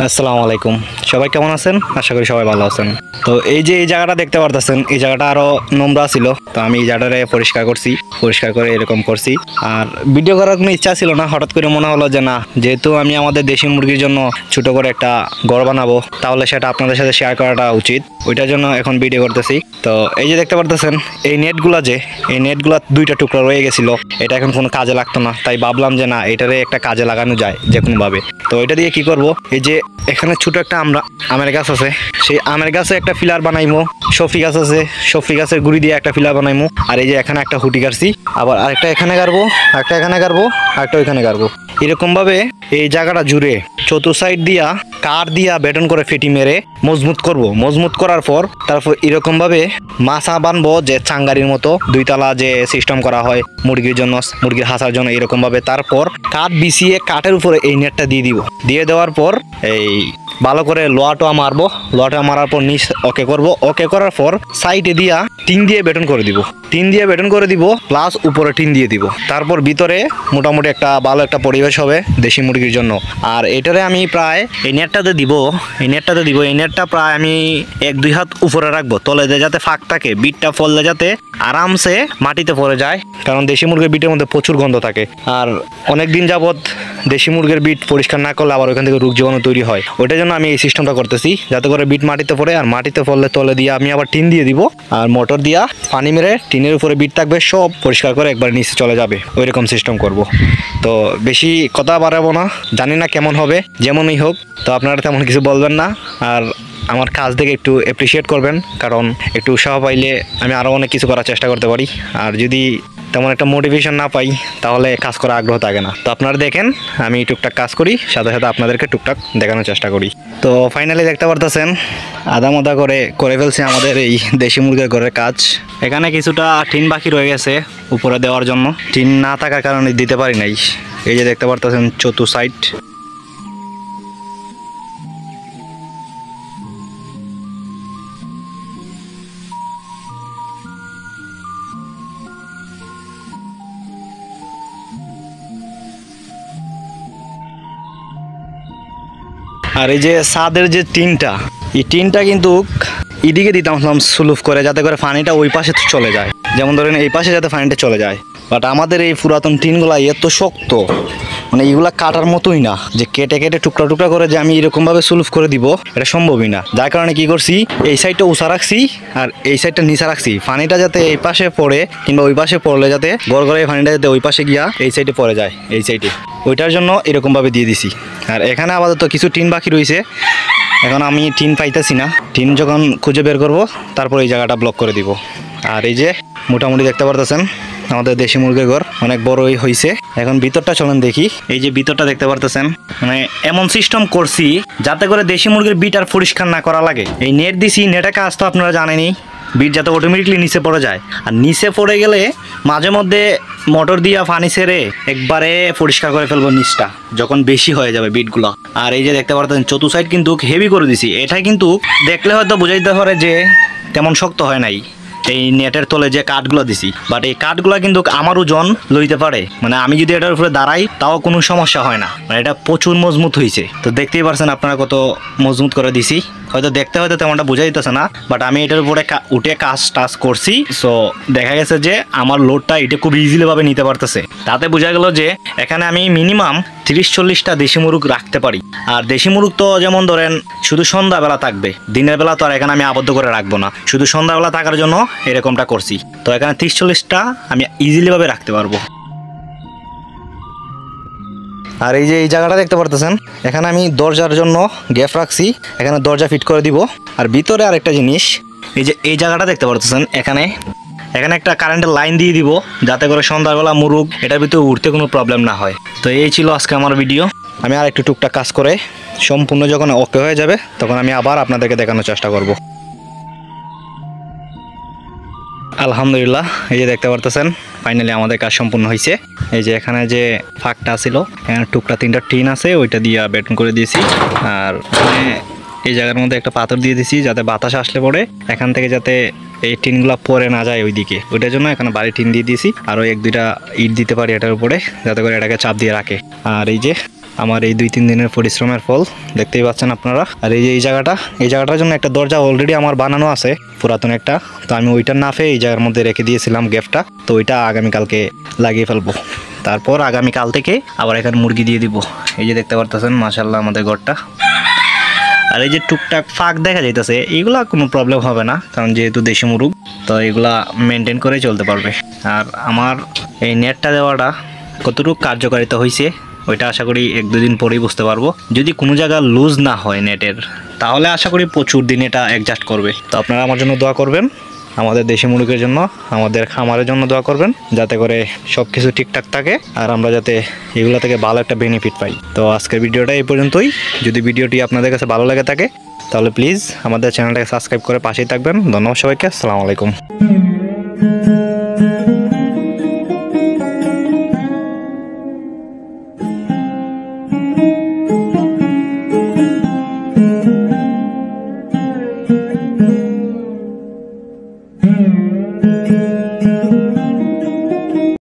আসসালামু আলাইকুম। সবাই কেমন আছেন? আশা করি সবাই ভালো আছেন। তো এই যে এই জায়গাটা দেখতে পারতেছেন, এই জায়গাটা আরো নোংরা ছিল, তো আমি এই জায়গাটারে পরিষ্কার করছি, পরিষ্কার করে এরকম করছি। আর ভিডিও করার কোনো ইচ্ছা ছিল না, হঠাৎ করে মনে হলো যে না, যেহেতু আমি আমাদের দেশি মুরগির জন্য ছোট করে একটা ঘর বানাবো, তাহলে সেটা আপনাদের সাথে শেয়ার করাটা উচিত। ওইটার জন্য এখন ভিডিও করতেছি। তো এই যে দেখতে পারতেছেন, এই নেটগুলা এই নেটগুলা দুইটা টুকরা রয়ে গেছিল, এটা এখন কোনো কাজে লাগতো না, তাই ভাবলাম যে না, এটারে একটা কাজে লাগানো যায় যে কোনোভাবে। তো এটা দিয়ে কি করব, এই যে এখানে ছোট একটা আমের গাছ আছে, সেই আমের গাছে একটা ফিলার বানাইমো। সফরি গাছ আছে, সফরি গাছের গুড়ি দিয়ে একটা ফিলার বানাইমো। আর এই যে এখানে একটা হুটি কাটছি, আবার আরেকটা এখানে গাড়বো, একটা এখানে গাড়বো, আরেকটা ওইখানে গাড়বো। এরকম ভাবে এই জায়গাটা জুড়ে চতুর সাইড দিয়া কাঠ দিয়া বেটন করে ফেটি মেরে মজবুত করব। মজবুত করার পর তারপর এরকম ভাবে মাছা বানবো, যে চাঙ্গারির মতো দুইতলা যে সিস্টেম করা হয় মুরগির জন্য, মুরগির হাসার জন্য, এরকম ভাবে। তারপর কাঠ বিছিয়ে কাঠের উপরে এই নেটটা দিয়ে দিব। দিয়ে দেওয়ার পর এই ভালো করে লোহাটা মারবো। লোহাটা মারার পর নিচ ওকে করব। ওকে করার পর সাইডে দিয়া টিন দিয়ে বেটন করে দিব। টিন দিয়ে বেটন করে দিব, প্লাস উপরে টিন দিয়ে দিব। তারপর ভিতরে মোটামুটি একটা ভালো একটা পরিবেশ হবে দেশি মুরগির জন্য। আর এটারে আমি প্রায় এই নেটটাতে দিব, এই নেটটা প্রায় আমি 1-2 হাত উপরে রাখবো, তলে যাতে ফাঁক থাকে, বিটটা ফললে যাতে আরামসে মাটিতে পড়ে যায়, কারণ দেশি মুরগির বিটের মধ্যে প্রচুর গন্ধ থাকে। আর অনেক দিন যাবৎ দেশি মুরগির বিট পরিষ্কার না করলে আবার ওইখান থেকে রোগ জীবাণু তৈরি হয়। ওইটার জন্য আমি এই সিস্টেমটা করতেছি, যাতে করে বিট মাটিতে পড়ে। আর মাটিতে পড়লে তলে দিয়ে আমি আবার টিন দিয়ে দিব, আর মোটর দিয়া পানি মেরে টিনের উপরে বিট থাকবে, সব পরিষ্কার করে একবার নিচে চলে যাবে, ওইরকম সিস্টেম করব। তো বেশি কথা বাড়াবো না, জানি না কেমন হবে, যেমনই হোক। তো আপনারা তেমন কিছু বলবেন না, আর আমার কাজ দেখে একটু অ্যাপ্রিসিয়েট করবেন, কারণ একটু উৎসাহ পাইলে আমি আরও অনেক কিছু করার চেষ্টা করতে পারি। আর যদি তেমন একটা মোটিভেশন না পাই, তাহলে কাজ করার আগ্রহ থাকে না। তো আপনারা দেখেন আমি টুকটাক কাজ করি, সাথে সাথে আপনাদেরকে টুকটাক দেখানোর চেষ্টা করি। তো ফাইনালি দেখতে পারতেছেন, আধা মাদা করে ফেলছি আমাদের এই দেশি মুরগির ঘরের কাজ। এখানে কিছুটা টিন বাকি রয়ে গেছে উপরে দেওয়ার জন্য, টিন না থাকার কারণে দিতে পারি নাই। এই যে দেখতে পারতেছেন চতুর সাইড। আর এই যে ছাদের যে টিনটা, এই টিনটা কিন্তু এদিকে দিতাম সুলুফ করে, যাতে করে পানিটা ওই পাশে চলে যায়। যেমন ধরেন এই পাশে যাতে পানিটা চলে যায়। বাট আমাদের এই পুরাতন টিনগুলা এত শক্ত, মানে এইগুলা কাটার মতোই না, যে কেটে কেটে টুকরা টুকরা করে যে আমি এরকমভাবে সুলুফ করে দিব, এটা সম্ভবই না। যার কারণে কি করছি, এই সাইডটা উঁচা রাখছি আর এই সাইডটা নিচা রাখছি। পানিটা যাতে এই পাশে পড়ে কিংবা ওই পাশে পড়লে যাতে গড়গড়ে পানিটা যাতে ওই পাশে গিয়া এই সাইডে পড়ে যায়, এই সাইডে, ওইটার জন্য এরকমভাবে দিয়ে দিছি। আর এখানে আপাতত কিছু টিন বাকি রয়েছে, এখন আমি টিন পাইতেছি না। টিন যখন খুঁজে বের করব, তারপর এই জায়গাটা ব্লক করে দিব। আর এই যে মোটামুটি দেখতে পারতেছেন আমাদের দেশি মুরগির ঘর অনেক বড়ই হয়েছে। এখন ভিতরটা চলেন দেখি। এই যে ভিতরটা দেখতে পারতেছেন, মানে এমন সিস্টেম করছি যাতে করে দেশি মুরগির বিট আর পরিষ্কার না করা লাগে। এই নেট দিছি, নেটের কাজ তো আপনারা জানেনই, বিট যাতে অটোমেটিকলি নিচে পড়ে যায়। আর নিচে পড়ে গেলে মাঝে মধ্যে মোটর দিয়া পানি ছেড়ে একবারে পরিষ্কার করে ফেলবো নিচটা, যখন বেশি হয়ে যাবে বিটগুলো। আর এই যে দেখতে পারতেন চতুর সাইড কিন্তু হেভি করে দিছি। এটা কিন্তু দেখলে হয়তো বুঝাইতে পারে যে তেমন শক্ত হয় নাই এই নেটের তলে যে কাঠগুলো দিছি, বাট এই কাঠগুলো কিন্তু আমার ওজন লইতে পারে, মানে আমি যদি এটার উপরে দাঁড়াই তাও কোনো সমস্যা হয় না, মানে এটা প্রচুর মজবুত হয়েছে। তো দেখতেই পারছেন আপনারা কত মজবুত করে দিছি। হয়তো দেখতে হয়তো তেমনটা বোঝা যেতেছে না, বাট আমি এটার উপরে উঠে কাজ করছি। সো দেখা গেছে যে আমার লোডটা এটা খুব ইজিলি ভাবে নিতে পারতেছে। তাতে বোঝা গেল যে এখানে আমি মিনিমাম 30-40টা দেশি মুরগ রাখতে পারি। আর দেশি মুরগ তো যেমন ধরেন শুধু সন্ধ্যাবেলা থাকবে, দিনের বেলা তো আর এখানে আমি আবদ্ধ করে রাখবো না, শুধু সন্ধ্যাবেলা থাকার জন্য এরকমটা করছি। তো এখানে 30-40টা আমি ইজিলি ভাবে রাখতে পারবো। আর এই যে এই জায়গাটা দেখতে পারতেছেন, এখানে আমি দরজার জন্য গ্যাপ রাখছি, এখানে দরজা ফিট করে দিব। আর ভিতরে আরেকটা জিনিস, এই যে এই জায়গাটা দেখতে পারতেছেন, এখানে একটা কারেন্টের লাইন দিয়ে দিব, যাতে করে সন্ধ্যাবেলা মুরগ এটার ভিতরে উঠতে কোনো প্রবলেম না হয়। তো এই ছিল আজকে আমার ভিডিও। আমি আর একটু টুকটাক কাজ করে সম্পূর্ণ যখন ওকে হয়ে যাবে, তখন আমি আবার আপনাদেরকে দেখানোর চেষ্টা করব। আলহামদুলিল্লাহ, এই যে দেখতে পারতেছেন ফাইনালি আমাদের কাজ সম্পূর্ণ হয়েছে। এই যে এখানে যে ফাঁকটা ছিল, এখানে টুকরা 3টা টিন আছে, ওইটা দিয়ে বেটন করে দিয়েছি। আর এই জায়গার মধ্যে একটা পাথর দিয়ে দিছি, যাতে বাতাস আসলে পরে এখান থেকে যাতে এই টিনগুলো পরে না যায় ওইদিকে, ওইটার জন্য এখানে বাড়ি টিন দিয়ে দিয়েছি। আরও 1-2টা ইট দিতে পারি এটার উপরে, যাতে করে এটাকে চাপ দিয়ে রাখে। আর এই যে আমার এই 2-3 দিনের পরিশ্রমের ফল দেখতেই পাচ্ছেন আপনারা। আর এই যে এই জায়গাটার জন্য একটা দরজা অলরেডি আমার বানানো আছে, পুরাতন একটা। তো আমি ওইটা না পেয়ে এই জায়গার মধ্যে রেখে দিয়েছিলাম গ্যাপটা, তো ওইটা আগামীকালকে লাগিয়ে ফেলবো। তারপর আগামীকাল থেকে আবার এখানে মুরগি দিয়ে দিব। এই যে দেখতে পারতেছেন মাশাআল্লাহ আমাদের ঘরটা। আর এই যে টুকটাক ফাঁক দেখা যাইতেছে, এগুলা কোনো প্রবলেম হবে না, কারণ যেহেতু দেশি মুরগ, তো এগুলা মেনটেন করে চলতে পারবে। আর আমার এই নেটটা দেওয়াটা কতটুকু কার্যকারিতা হয়েছে ওইটা আশা করি 1-2 দিন পরেই বুঝতে পারবো। যদি কোনো জায়গা লুজ না হয় নেটের, তাহলে আশা করি প্রচুর দিন এটা অ্যাডজাস্ট করবে। তো আপনারা আমার জন্য দোয়া করবেন, আমাদের দেশি মুরগির জন্য, আমাদের খামারের জন্য দোয়া করবেন, যাতে করে সব কিছু ঠিকঠাক থাকে আর আমরা যাতে এগুলো থেকে ভালো একটা বেনিফিট পাই। তো আজকের ভিডিওটা এই পর্যন্তই। যদি ভিডিওটি আপনাদের কাছে ভালো লাগে থাকে তাহলে প্লিজ আমাদের চ্যানেলটাকে সাবস্ক্রাইব করে পাশেই থাকবেন। ধন্যবাদ সবাইকে, আসসালামু আলাইকুম।